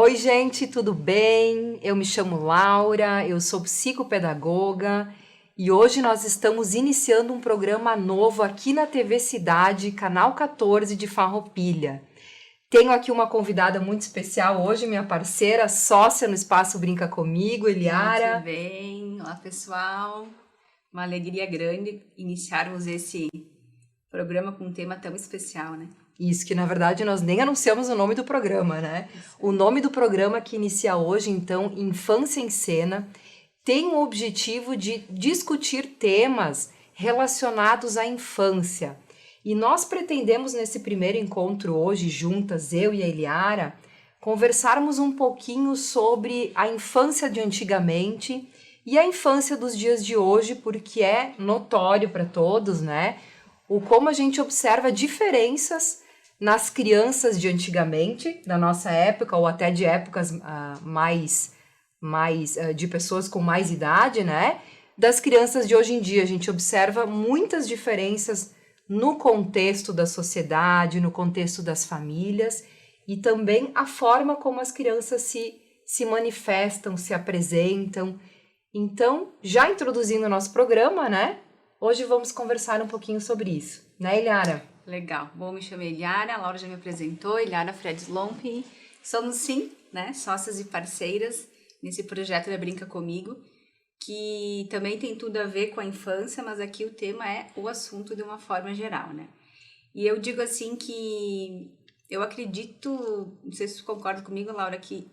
Oi, gente, tudo bem? Eu me chamo Laura, eu sou psicopedagoga e hoje nós estamos iniciando um programa novo aqui na TV Cidade, canal 14 de Farroupilha. Tenho aqui uma convidada muito especial hoje, minha parceira, sócia no Espaço Brinca Comigo, Eliara. Tudo bem? Olá, pessoal. Uma alegria grande iniciarmos esse programa com um tema tão especial, né? Isso, que na verdade nós nem anunciamos o nome do programa, né? O nome do programa que inicia hoje, então, Infância em Cena, tem o objetivo de discutir temas relacionados à infância. E nós pretendemos, nesse primeiro encontro hoje, juntas, eu e a Eliara, conversarmos um pouquinho sobre a infância de antigamente e a infância dos dias de hoje, porque é notório para todos, né? O como a gente observa diferenças nas crianças de antigamente, da nossa época, ou até de épocas de pessoas com mais idade, né? Das crianças de hoje em dia. A gente observa muitas diferenças no contexto da sociedade, no contexto das famílias e também a forma como as crianças se manifestam, se apresentam. Então, já introduzindo o nosso programa, né? Hoje vamos conversar um pouquinho sobre isso, né, Eliara? Legal. Bom, me chamo Eliara, a Laura já me apresentou, Eliara Fred Slomp. Somos, sim, né, sócias e parceiras nesse projeto da Brinca Comigo, que também tem tudo a ver com a infância, mas aqui o tema é o assunto de uma forma geral, né? E eu digo assim que eu acredito, não sei se você concorda comigo, Laura, que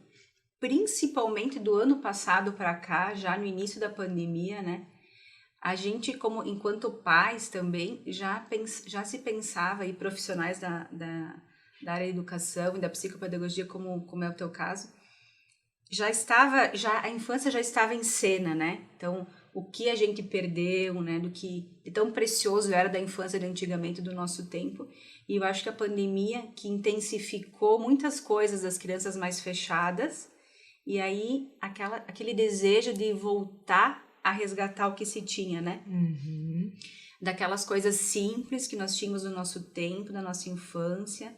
principalmente do ano passado para cá, já no início da pandemia, né? A gente, como enquanto pais também, já se pensava, e profissionais da área da educação e da psicopedagogia, como é o teu caso, a infância já estava em cena, né? Então, o que a gente perdeu, né? Do que tão precioso era da infância de antigamente, do nosso tempo. E eu acho que a pandemia, que intensificou muitas coisas das crianças mais fechadas, e aí aquele desejo de voltar a resgatar o que se tinha, né? Uhum. Daquelas coisas simples que nós tínhamos no nosso tempo, na nossa infância,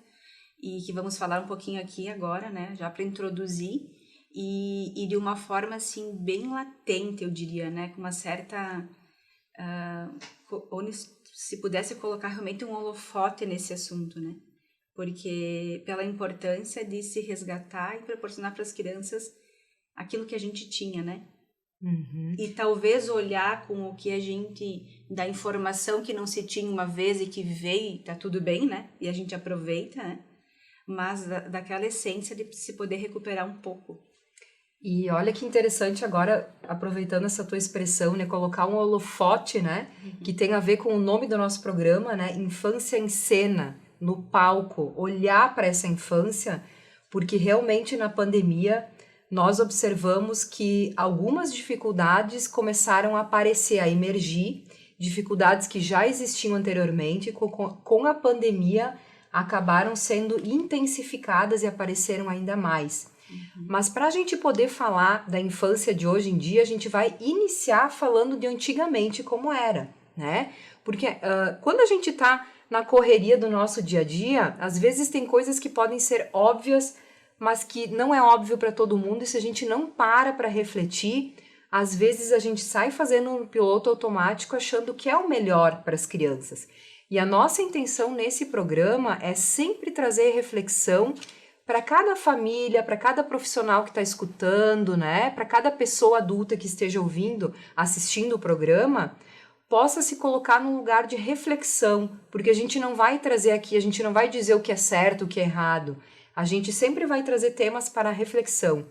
e que vamos falar um pouquinho aqui agora, né? Já para introduzir, e de uma forma, assim, bem latente, eu diria, né? Com uma certa... onde se pudesse colocar realmente um holofote nesse assunto, né? Porque pela importância de se resgatar e proporcionar para as crianças aquilo que a gente tinha, né? Uhum. E talvez olhar com o que a gente, da informação que não se tinha uma vez e que veio, tá tudo bem, né? E a gente aproveita, né? Mas daquela essência de se poder recuperar um pouco. E olha que interessante agora, aproveitando essa tua expressão, né? Colocar um holofote, né? Que tem a ver com o nome do nosso programa, né? Infância em Cena, no palco. Olhar para essa infância, porque realmente na pandemia nós observamos que algumas dificuldades começaram a aparecer, a emergir, dificuldades que já existiam anteriormente, com a pandemia acabaram sendo intensificadas e apareceram ainda mais. Mas para a gente poder falar da infância de hoje em dia, a gente vai iniciar falando de antigamente como era, né? Porque quando a gente está na correria do nosso dia a dia, às vezes tem coisas que podem ser óbvias, mas que não é óbvio para todo mundo, e se a gente não para refletir, às vezes a gente sai fazendo um piloto automático achando que é o melhor para as crianças. E a nossa intenção nesse programa é sempre trazer reflexão para cada família, para cada profissional que está escutando, né? Para cada pessoa adulta que esteja ouvindo, assistindo o programa, possa se colocar num lugar de reflexão, porque a gente não vai trazer aqui, a gente não vai dizer o que é certo, o que é errado. A gente sempre vai trazer temas para a reflexão.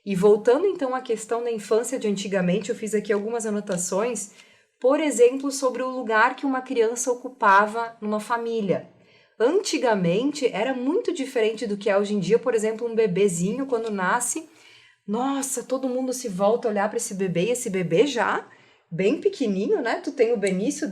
E voltando então à questão da infância de antigamente, eu fiz aqui algumas anotações, por exemplo, sobre o lugar que uma criança ocupava numa família. Antigamente era muito diferente do que é hoje em dia, por exemplo, um bebezinho quando nasce, nossa, todo mundo se volta a olhar para esse bebê, e esse bebê já bem pequenininho, né? Tu tem o Benício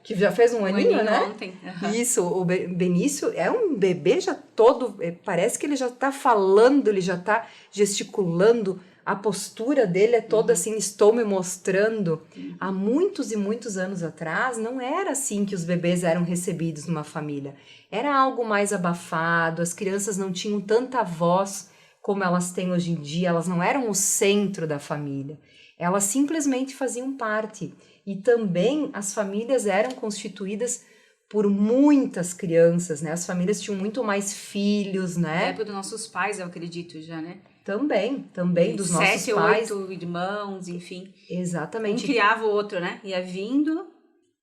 que já fez um aninho, né? Ontem. Uhum. Isso, o Benício é um bebê já todo, parece que ele já tá falando, ele já tá gesticulando, a postura dele é toda assim, estou me mostrando. Há muitos e muitos anos atrás, não era assim que os bebês eram recebidos numa família. Era algo mais abafado, as crianças não tinham tanta voz como elas têm hoje em dia, elas não eram o centro da família, elas simplesmente faziam parte. E também as famílias eram constituídas por muitas crianças, né? As famílias tinham muito mais filhos, né? Na época dos nossos pais, eu acredito já, né? Também dos nossos 7 ou pais. 8 irmãos, enfim. Exatamente. Um criava o outro, né? Ia vindo,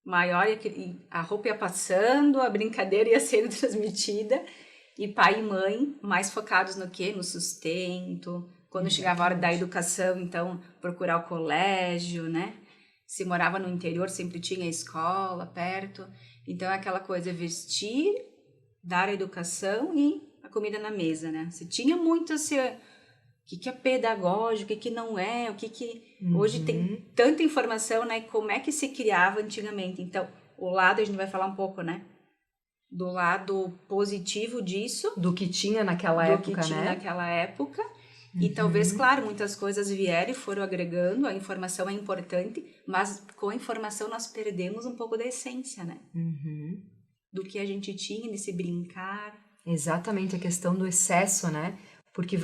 maior, e a roupa ia passando, a brincadeira ia sendo transmitida. E pai e mãe mais focados no quê? No sustento. Quando chegava a hora da educação, então, procurar o colégio, né? Se morava no interior, sempre tinha escola perto. Então, é aquela coisa, vestir, dar a educação e a comida na mesa, né? Você tinha muito assim, o que é pedagógico, o que não é, o que... Hoje tem tanta informação, né? Como é que se criava antigamente. Então, o lado, a gente vai falar um pouco, né? Do lado positivo disso. Do que tinha naquela época, né? Do que tinha naquela época. E talvez, claro, muitas coisas vieram e foram agregando, a informação é importante, mas com a informação nós perdemos um pouco da essência, né? Do que a gente tinha nesse brincar. Exatamente, a questão do excesso, né? Porque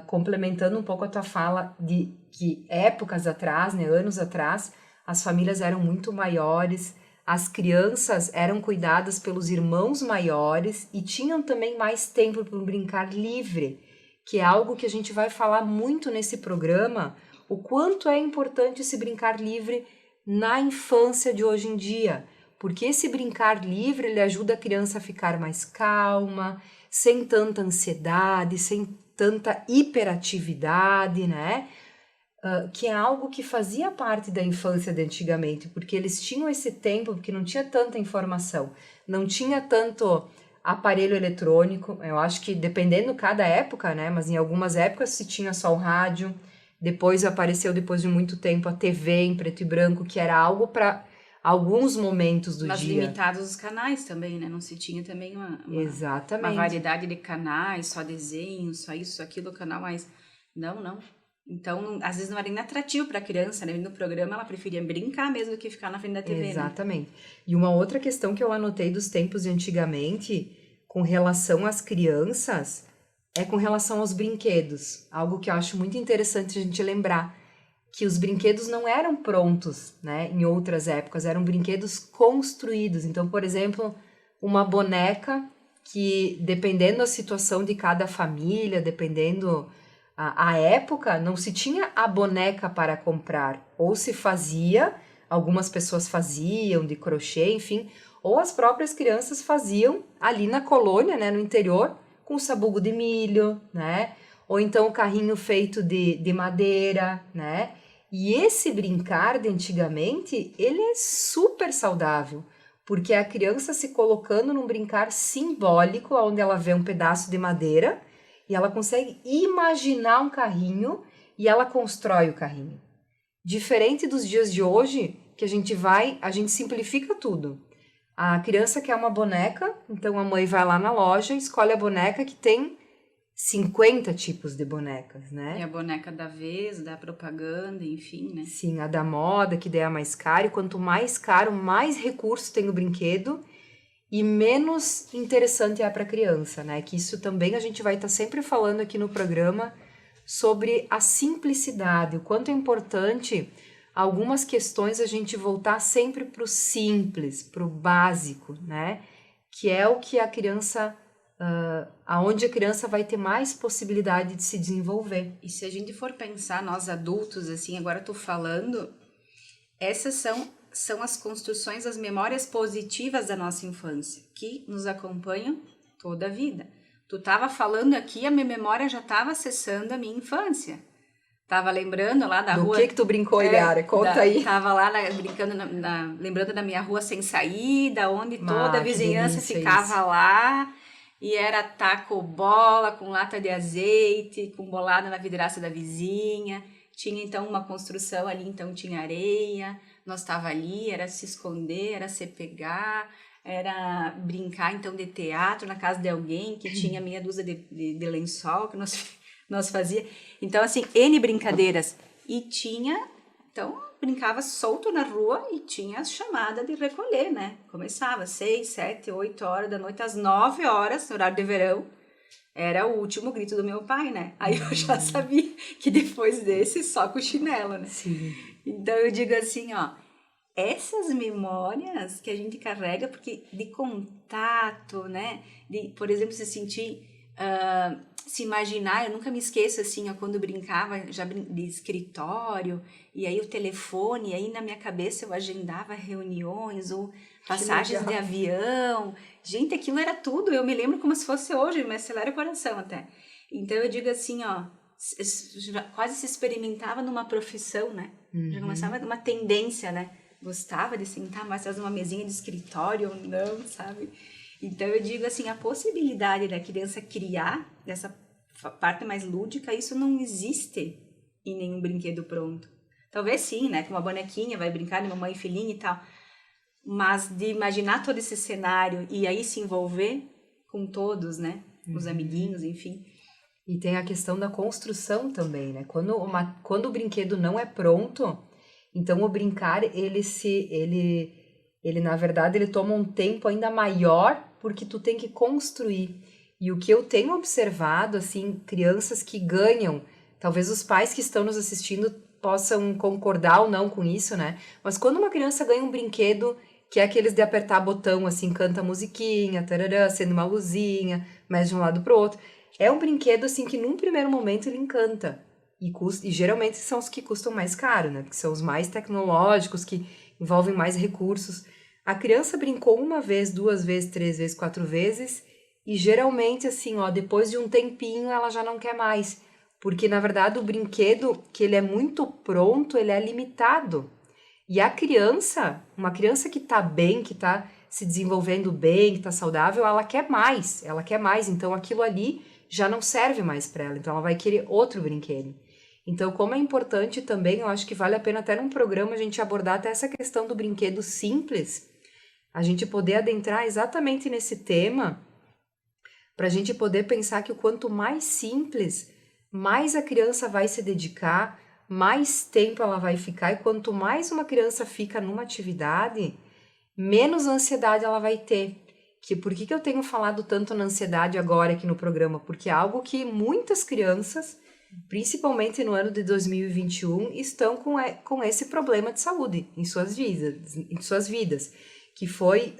complementando um pouco a tua fala de que épocas atrás, né, anos atrás, as famílias eram muito maiores, as crianças eram cuidadas pelos irmãos maiores e tinham também mais tempo para brincar livre, que é algo que a gente vai falar muito nesse programa, o quanto é importante esse brincar livre na infância de hoje em dia, porque esse brincar livre, ele ajuda a criança a ficar mais calma, sem tanta ansiedade, sem tanta hiperatividade, né? Que é algo que fazia parte da infância de antigamente, porque eles tinham esse tempo, porque não tinha tanta informação, não tinha tanto aparelho eletrônico. Eu acho que dependendo cada época, né? Mas em algumas épocas se tinha só o rádio, depois apareceu, depois de muito tempo, a TV em preto e branco, que era algo para alguns momentos do mas dia. Mas limitados os canais também, né? Não se tinha também uma variedade de canais, só desenho, só isso, só aquilo, canal, mas não. Então, às vezes não era nem atrativo para a criança, né? No programa ela preferia brincar mesmo do que ficar na frente da TV, Exatamente. Né? E uma outra questão que eu anotei dos tempos de antigamente, com relação às crianças, é com relação aos brinquedos. Algo que eu acho muito interessante a gente lembrar, que os brinquedos não eram prontos, né? Em outras épocas, eram brinquedos construídos. Então, por exemplo, uma boneca que, dependendo da situação de cada família, dependendo a época, não se tinha a boneca para comprar, ou se fazia, algumas pessoas faziam de crochê, enfim, ou as próprias crianças faziam ali na colônia, né, no interior, com sabugo de milho, né, ou então o carrinho feito de madeira, né, e esse brincar de antigamente, ele é super saudável, porque é a criança se colocando num brincar simbólico, onde ela vê um pedaço de madeira, e ela consegue imaginar um carrinho e ela constrói o carrinho. Diferente dos dias de hoje, que a gente simplifica tudo. A criança quer uma boneca, então a mãe vai lá na loja, escolhe a boneca que tem 50 tipos de bonecas, né? E a boneca da vez, da propaganda, enfim, né? Sim, a da moda, que daí é a mais cara, e quanto mais caro, mais recurso tem o brinquedo, e menos interessante é para a criança, né? Que isso também a gente vai estar sempre falando aqui no programa sobre a simplicidade, o quanto é importante algumas questões a gente voltar sempre para o simples, para o básico, né? Que é o que a criança, aonde a criança vai ter mais possibilidade de se desenvolver. E se a gente for pensar, nós adultos, assim, agora eu tô falando, essas são as construções, as memórias positivas da nossa infância, que nos acompanham toda a vida. Tu tava falando aqui, a minha memória já estava acessando a minha infância. Tava lembrando lá da rua... Do que tu brincou, Ilhara? Conta aí. Tava lá brincando, lembrando da minha rua sem saída, onde toda a vizinhança ficava isso. Lá. E era taco bola com lata de azeite, com bolada na vidraça da vizinha. Tinha, então, uma construção ali, então tinha areia. Nós tava ali, era se esconder, era se pegar, era brincar, então, de teatro na casa de alguém que tinha meia dúzia de lençol que nós fazia. Então, assim, N brincadeiras. E tinha, então, brincava solto na rua e tinha as chamadas de recolher, né? Começava às 6, 7, 8 horas da noite, às 9 horas, no horário de verão. era o último grito do meu pai, né? Aí eu já sabia que depois desse, só com o chinelo, né? Sim. Então eu digo assim, ó, essas memórias que a gente carrega, porque de contato, né? De, por exemplo, se sentir, se imaginar, eu nunca me esqueço assim, ó, quando eu brincava já de escritório, e aí o telefone, e aí na minha cabeça eu agendava reuniões ou passagens de avião. Gente, aquilo era tudo, eu me lembro como se fosse hoje, me acelera o coração até. Então eu digo assim, ó, quase se experimentava numa profissão, né? Já começava uma tendência, né? Gostava de sentar mais atrás de uma mesinha de escritório ou não, sabe? Então eu digo assim, a possibilidade da criança criar dessa parte mais lúdica, isso não existe em nenhum brinquedo pronto. Talvez sim, né? Com uma bonequinha, vai brincar de mamãe e filhinha e tal. Mas de imaginar todo esse cenário e aí se envolver com todos, né? Os amiguinhos, enfim. E tem a questão da construção também, né? Quando o brinquedo não é pronto, então o brincar, ele na verdade, ele toma um tempo ainda maior porque tu tem que construir. E o que eu tenho observado, assim, crianças que ganham, talvez os pais que estão nos assistindo possam concordar ou não com isso, né? Mas quando uma criança ganha um brinquedo que é aqueles de apertar botão, assim, canta musiquinha, tarará, sendo uma luzinha, mais de um lado pro outro. É um brinquedo, assim, que num primeiro momento ele encanta. E geralmente são os que custam mais caro, né? Porque são os mais tecnológicos, que envolvem mais recursos. A criança brincou uma vez, 2 vezes, 3 vezes, 4 vezes, e geralmente, assim, ó, depois de um tempinho ela já não quer mais. Porque, na verdade, o brinquedo, que ele é muito pronto, ele é limitado. E a criança, uma criança que tá bem, que tá se desenvolvendo bem, que tá saudável, ela quer mais. Então, aquilo ali já não serve mais para ela. Então, ela vai querer outro brinquedo. Então, como é importante também, eu acho que vale a pena até num programa a gente abordar até essa questão do brinquedo simples, a gente poder adentrar exatamente nesse tema, para a gente poder pensar que o quanto mais simples, mais a criança vai se dedicar, mais tempo ela vai ficar, e quanto mais uma criança fica numa atividade, menos ansiedade ela vai ter. Por que eu tenho falado tanto na ansiedade agora aqui no programa? Porque é algo que muitas crianças, principalmente no ano de 2021, estão com esse problema de saúde em suas vidas, que foi,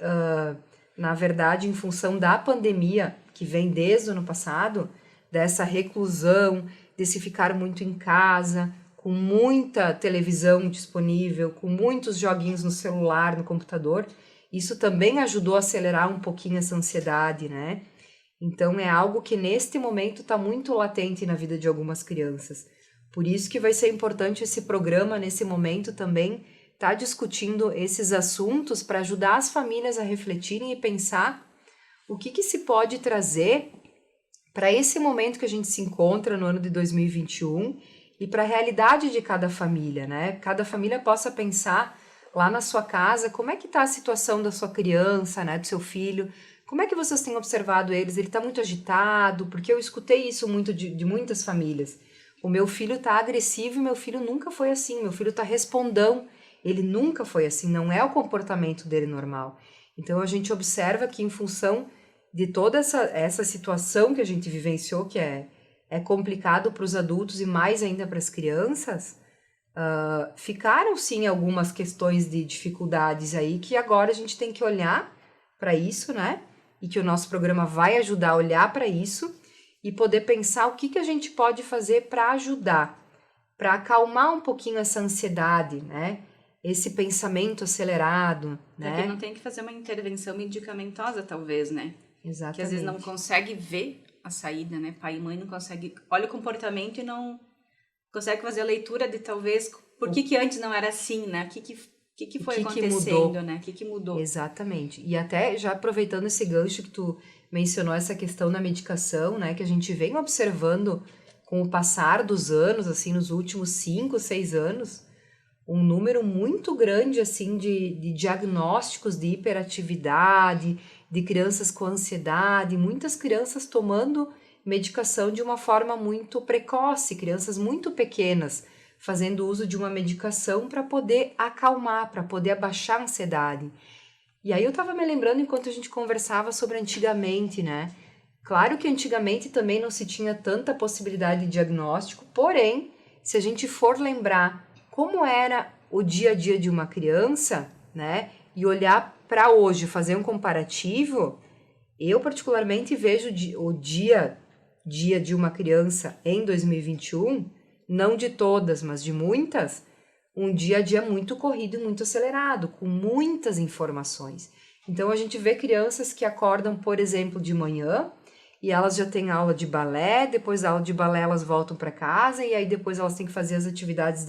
na verdade, em função da pandemia, que vem desde o ano passado, dessa reclusão, de se ficar muito em casa, com muita televisão disponível, com muitos joguinhos no celular, no computador. Isso também ajudou a acelerar um pouquinho essa ansiedade, né? Então, é algo que neste momento está muito latente na vida de algumas crianças. Por isso que vai ser importante esse programa, nesse momento também, estar discutindo esses assuntos para ajudar as famílias a refletirem e pensar o que se pode trazer para esse momento que a gente se encontra no ano de 2021 e para a realidade de cada família, né? Cada família possa pensar lá na sua casa como é que está a situação da sua criança, né, do seu filho. Como é que vocês têm observado eles? Ele está muito agitado? Porque eu escutei isso muito de muitas famílias. O meu filho está agressivo e meu filho nunca foi assim. Meu filho está respondão. Ele nunca foi assim. Não é o comportamento dele normal. Então, a gente observa que em função de toda essa situação que a gente vivenciou, que é complicado para os adultos e mais ainda para as crianças, ficaram sim algumas questões de dificuldades aí que agora a gente tem que olhar para isso, né? E que o nosso programa vai ajudar a olhar para isso e poder pensar o que a gente pode fazer para ajudar, para acalmar um pouquinho essa ansiedade, né? Esse pensamento acelerado, né? Porque não tem que fazer uma intervenção medicamentosa, talvez, né? Exatamente. Que às vezes não consegue ver a saída, né? Pai e mãe não conseguem... Olha o comportamento e não consegue fazer a leitura de talvez... Por que antes não era assim, né? O que foi acontecendo, né? O que mudou? Exatamente. E até já aproveitando esse gancho que tu mencionou, essa questão da medicação, né? Que a gente vem observando com o passar dos anos, assim, nos últimos 5, 6 anos, um número muito grande, assim, de diagnósticos de hiperatividade, de crianças com ansiedade, muitas crianças tomando medicação de uma forma muito precoce, crianças muito pequenas, fazendo uso de uma medicação para poder acalmar, para poder abaixar a ansiedade. E aí eu estava me lembrando, enquanto a gente conversava sobre antigamente, né? Claro que antigamente também não se tinha tanta possibilidade de diagnóstico, porém, se a gente for lembrar como era o dia a dia de uma criança, né, e olhar para hoje, fazer um comparativo, eu particularmente vejo o dia de uma criança em 2021, não de todas, mas de muitas, um dia a dia muito corrido e muito acelerado, com muitas informações. Então a gente vê crianças que acordam, por exemplo, de manhã, e elas já têm aula de balé, depois da aula de balé elas voltam para casa, e aí depois elas têm que fazer as atividades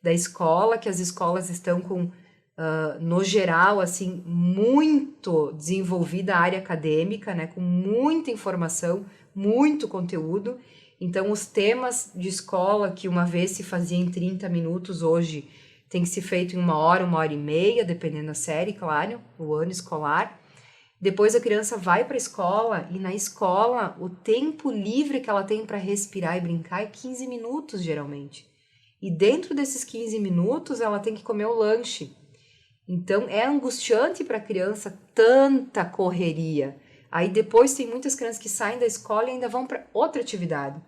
da escola, que as escolas estão com, no geral, assim, muito desenvolvida a área acadêmica, né, com muita informação, muito conteúdo. Então, os temas de escola, que uma vez se fazia em 30 minutos, hoje tem que ser feito em 1 hora e meia, dependendo da série, claro, o ano escolar. Depois a criança vai para a escola e na escola o tempo livre que ela tem para respirar e brincar é 15 minutos, geralmente. E dentro desses 15 minutos ela tem que comer o lanche. Então é angustiante para a criança tanta correria. Aí depois tem muitas crianças que saem da escola e ainda vão para outra atividade.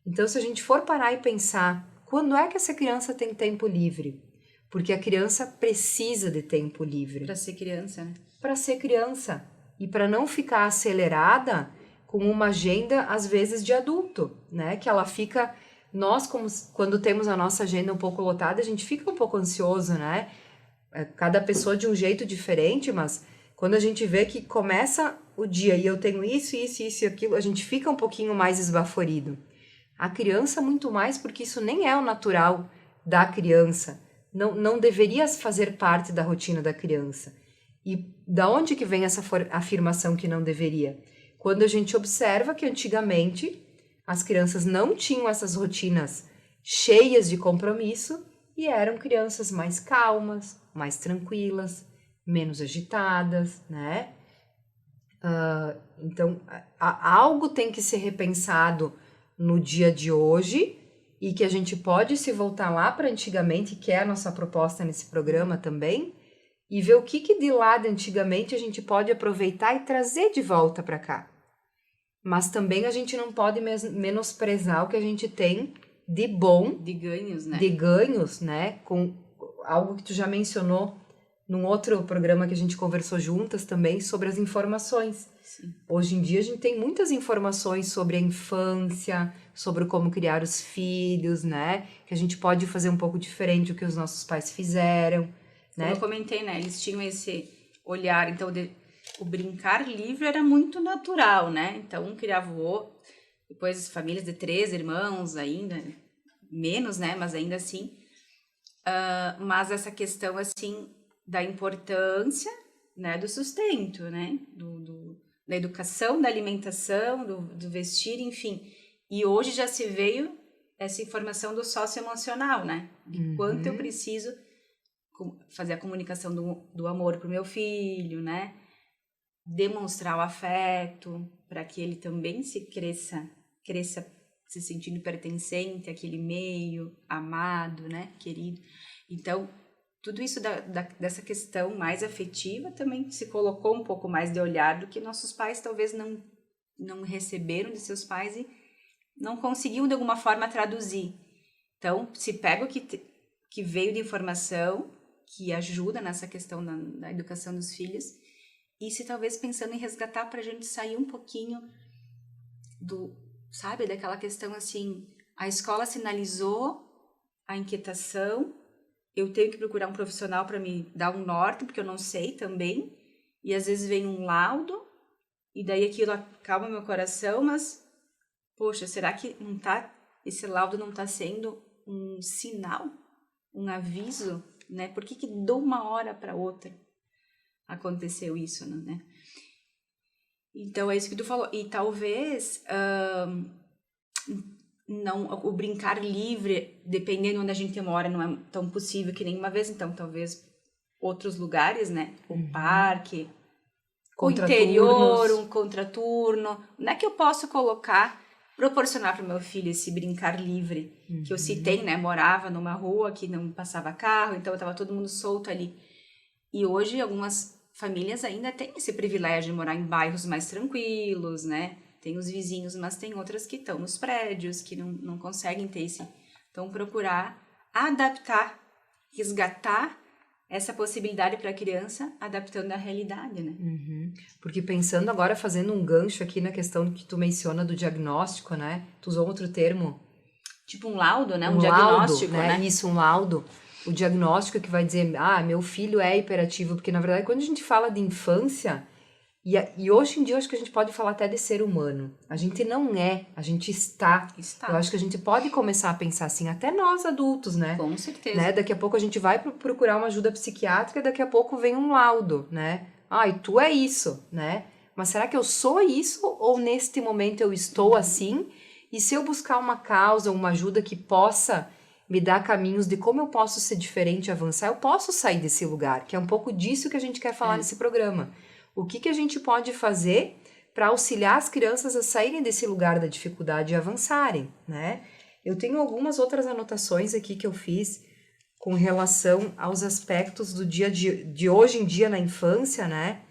Então, se a gente for parar e pensar, quando é que essa criança tem tempo livre? Porque a criança precisa de tempo livre. Para ser criança, né? Para ser criança. E para não ficar acelerada com uma agenda, às vezes, de adulto, né? Que ela fica... Nós, quando temos a nossa agenda um pouco lotada, a gente fica um pouco ansioso, né? Cada pessoa de um jeito diferente, mas quando a gente vê que começa o dia e eu tenho isso e aquilo, a gente fica um pouquinho mais esbaforido. A criança muito mais, porque isso nem é o natural da criança. Não deveria fazer parte da rotina da criança. E da onde que vem essa afirmação que não deveria? Quando a gente observa que antigamente as crianças não tinham essas rotinas cheias de compromisso e eram crianças mais calmas, mais tranquilas, menos agitadas, né? Então, algo tem que ser repensado no dia de hoje e que a gente pode se voltar lá para antigamente, que é a nossa proposta nesse programa também, e ver o que de lá de antigamente a gente pode aproveitar e trazer de volta para cá. Mas também a gente não pode menosprezar o que a gente tem de bom. De ganhos, né? De ganhos, né? Com algo que tu já mencionou num outro programa que a gente conversou juntas também, sobre as informações. Sim. Hoje em dia a gente tem muitas informações sobre a infância, sobre como criar os filhos, né? Que a gente pode fazer um pouco diferente do que os nossos pais fizeram, né? Como eu comentei, né? Eles tinham esse olhar, então o brincar livre era muito natural, né? Então um criava o outro, depois famílias de 3 irmãos ainda, menos, né? Mas ainda assim. Mas essa questão, assim, da importância, né? Do sustento, né? Da educação, da alimentação, do vestir, enfim. E hoje já se veio essa informação do socioemocional, né? De quanto eu preciso fazer a comunicação do amor pro meu filho, né? Demonstrar o afeto para que ele também cresça se sentindo pertencente àquele meio, amado, né? Querido. Então, tudo isso dessa questão mais afetiva também se colocou um pouco mais de olhar do que nossos pais talvez não receberam de seus pais e não conseguiam de alguma forma traduzir. Então, se pega o que veio de informação, que ajuda nessa questão da educação dos filhos, e se talvez pensando em resgatar para a gente sair um pouquinho daquela questão assim, a escola sinalizou a inquietação, eu tenho que procurar um profissional para me dar um norte, porque eu não sei também, e às vezes vem um laudo, e daí aquilo acalma meu coração, mas, poxa, será que esse laudo não está sendo um sinal, um aviso, né? Por que de uma hora para outra aconteceu isso, né? Então, é isso que tu falou. E talvez o brincar livre, dependendo onde a gente mora, não é tão possível que nenhuma vez. Então, talvez outros lugares, né? O parque, o interior, um contraturno. Não é que eu posso proporcionar para o meu filho esse brincar livre, que eu citei, né? Morava numa rua que não passava carro, então estava todo mundo solto ali. E hoje algumas famílias ainda têm esse privilégio de morar em bairros mais tranquilos, né? Tem os vizinhos, mas tem outras que estão nos prédios, que não conseguem ter esse... Então, procurar adaptar, resgatar essa possibilidade para a criança, adaptando à realidade, né? Porque pensando agora, fazendo um gancho aqui na questão que tu menciona do diagnóstico, né? Tu usou outro termo. Tipo um laudo, né? Um laudo, diagnóstico, né? né? Isso, um laudo. O diagnóstico que vai dizer, meu filho é hiperativo. Porque, na verdade, quando a gente fala de infância, e hoje em dia eu acho que a gente pode falar até de ser humano. A gente não é, a gente está. Eu acho que a gente pode começar a pensar assim, até nós adultos, né? Com certeza. Né? Daqui a pouco a gente vai procurar uma ajuda psiquiátrica, daqui a pouco vem um laudo, né? E tu é isso, né? Mas será que eu sou isso ou neste momento eu estou assim? E se eu buscar uma causa, uma ajuda que possa me dar caminhos de como eu posso ser diferente e avançar, eu posso sair desse lugar, que é um pouco disso que a gente quer falar nesse programa. O que a gente pode fazer para auxiliar as crianças a saírem desse lugar da dificuldade e avançarem, né? Eu tenho algumas outras anotações aqui que eu fiz com relação aos aspectos do dia de hoje em dia na infância, né?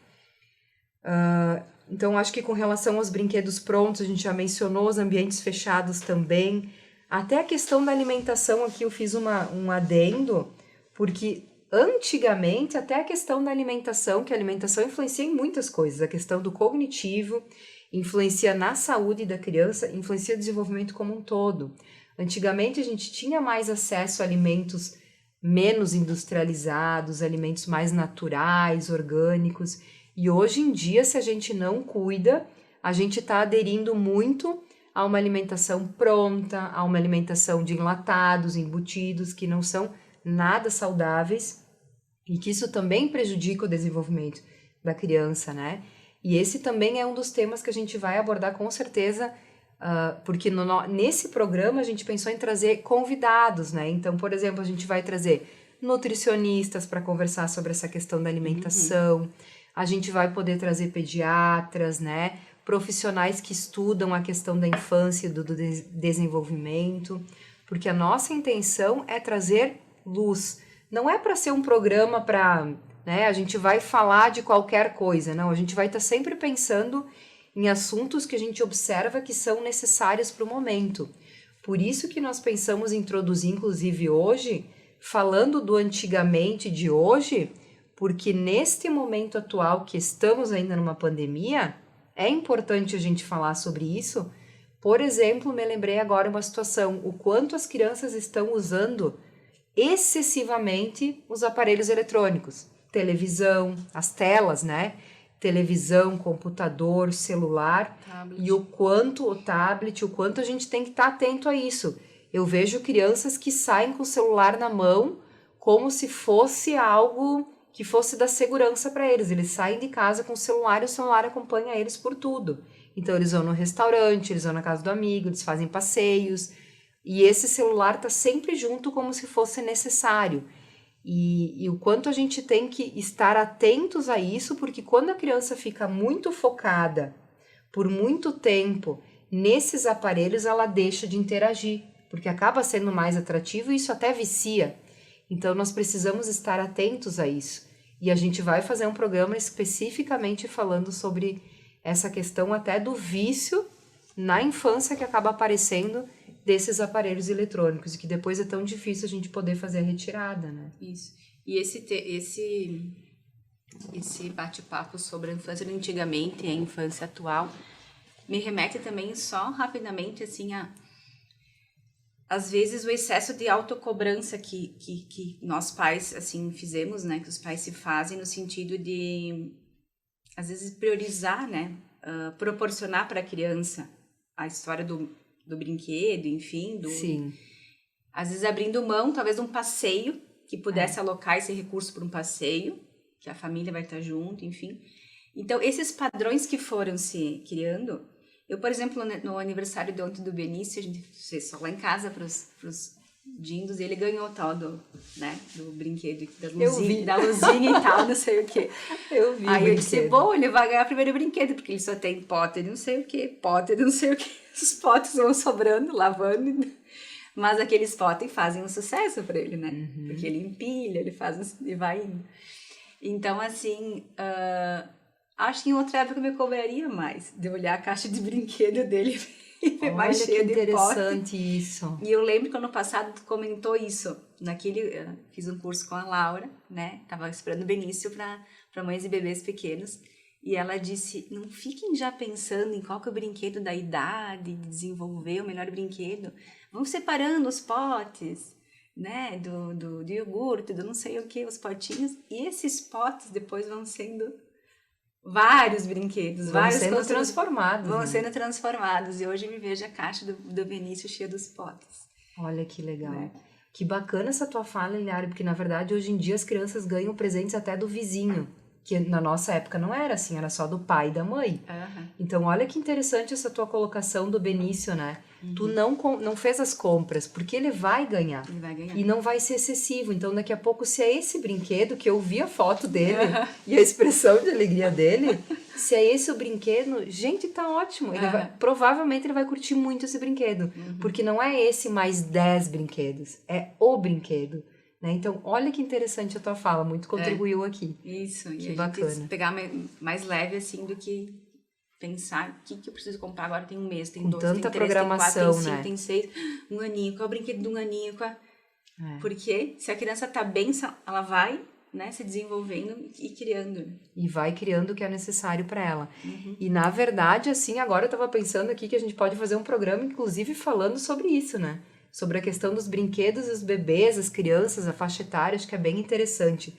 Então, acho que com relação aos brinquedos prontos, a gente já mencionou os ambientes fechados também. Até a questão da alimentação aqui eu fiz um adendo, porque antigamente até a questão da alimentação, que a alimentação influencia em muitas coisas, a questão do cognitivo, influencia na saúde da criança, influencia no desenvolvimento como um todo. Antigamente a gente tinha mais acesso a alimentos menos industrializados, alimentos mais naturais, orgânicos, e hoje em dia, se a gente não cuida, a gente está aderindo muito a uma alimentação pronta, a uma alimentação de enlatados, embutidos, que não são nada saudáveis e que isso também prejudica o desenvolvimento da criança, né? E esse também é um dos temas que a gente vai abordar com certeza, porque nesse programa a gente pensou em trazer convidados, né? Então, por exemplo, a gente vai trazer nutricionistas para conversar sobre essa questão da alimentação, a gente vai poder trazer pediatras, né? Profissionais que estudam a questão da infância e do desenvolvimento, porque a nossa intenção é trazer luz. Não é para ser um programa para, né, a gente vai falar de qualquer coisa, não. A gente vai estar sempre pensando em assuntos que a gente observa que são necessários para o momento. Por isso que nós pensamos em introduzir, inclusive hoje, falando do antigamente de hoje, porque neste momento atual que estamos ainda numa pandemia, é importante a gente falar sobre isso. Por exemplo, me lembrei agora uma situação, o quanto as crianças estão usando excessivamente os aparelhos eletrônicos, televisão, as telas, né? Televisão, computador, celular, tablet. E o tablet, o quanto a gente tem que estar atento a isso. Eu vejo crianças que saem com o celular na mão como se fosse algo que fosse da segurança para eles. Eles saem de casa com o celular e o celular acompanha eles por tudo. Então, eles vão no restaurante, eles vão na casa do amigo, eles fazem passeios. E esse celular está sempre junto como se fosse necessário. E o quanto a gente tem que estar atentos a isso, porque quando a criança fica muito focada por muito tempo nesses aparelhos, ela deixa de interagir, porque acaba sendo mais atrativo e isso até vicia. Então, nós precisamos estar atentos a isso. E a gente vai fazer um programa especificamente falando sobre essa questão até do vício na infância que acaba aparecendo desses aparelhos eletrônicos e que depois é tão difícil a gente poder fazer a retirada, né? Isso. E esse bate-papo sobre a infância antigamente e a infância atual me remete também só rapidamente assim às vezes o excesso de autocobrança que nós pais assim fizemos, né, que os pais se fazem no sentido de às vezes priorizar, né, proporcionar para a criança a história do brinquedo, enfim, Sim. Às vezes abrindo mão talvez de um passeio que pudesse alocar esse recurso para um passeio, que a família vai estar junto, enfim. Então esses padrões que foram se criando. Eu, por exemplo, no aniversário de ontem do Benício, a gente fez só lá em casa para os dindos, e ele ganhou tal do brinquedo, da luzinha e tal, não sei o quê. Eu vi. Aí eu disse, bom, ele vai ganhar o primeiro brinquedo, porque ele só tem pote de não sei o quê, pote de não sei o quê. Os potes vão sobrando, lavando, mas aqueles potes fazem um sucesso para ele, né? Uhum. Porque ele empilha, ele faz e vai indo. Então, assim... acho que em outra época eu me cobraria mais de olhar a caixa de brinquedo dele e ver mais Olha que cheia de pote. interessante isso. E eu lembro que ano passado tu comentou isso. Fiz um curso com a Laura, né? Tava esperando o Benício para mães e bebês pequenos. E ela disse, não fiquem já pensando em qual que é o brinquedo da idade, de desenvolver o melhor brinquedo. Vão separando os potes, né? Do iogurte, do não sei o que, os potinhos. E esses potes depois vão sendo vários brinquedos. Vão sendo transformados. Vão né? sendo transformados. E hoje eu me vejo a caixa do Benício cheia dos potes. Olha que legal. Né? Que bacana essa tua fala, Eliara, porque na verdade hoje em dia as crianças ganham presentes até do vizinho. Que na nossa época não era assim, era só do pai e da mãe. Uhum. Então, olha que interessante essa tua colocação do Benício, né? Tu não fez as compras, porque ele vai ganhar. Ele vai ganhar. E não vai ser excessivo. Então, daqui a pouco, se é esse brinquedo, que eu vi a foto dele e a expressão de alegria dele, se é esse o brinquedo, gente, tá ótimo. Provavelmente ele vai curtir muito esse brinquedo. Porque não é esse mais 10 brinquedos, é o brinquedo. Né? Então, olha que interessante a tua fala, muito contribuiu aqui. Isso, que e a bacana. gente pegar mais leve assim do que pensar o que eu preciso comprar agora, tem um mês, tem Com 2, tanta tem 3, programação, tem 4, tem 5, né? tem 6, um aninho, qual é o brinquedo de um aninho, Porque se a criança tá bem, ela vai, né, se desenvolvendo e criando. E vai criando o que é necessário para ela. E na verdade, assim, agora eu tava pensando aqui que a gente pode fazer um programa, inclusive, falando sobre isso, né? Sobre a questão dos brinquedos, os bebês, as crianças, a faixa etária, acho que é bem interessante.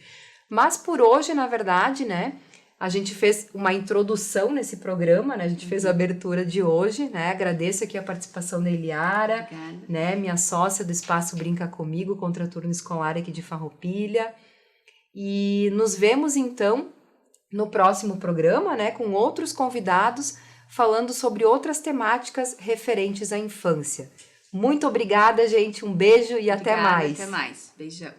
Mas por hoje, na verdade, né, a gente fez uma introdução nesse programa, né, a gente fez a abertura de hoje, né, agradeço aqui a participação da Eliara, né, minha sócia do Espaço Brinca Comigo, Contraturno Escolar aqui de Farroupilha, e nos vemos então no próximo programa, né, com outros convidados, falando sobre outras temáticas referentes à infância. Muito obrigada, gente. Um beijo e até mais. Até mais. Beijão.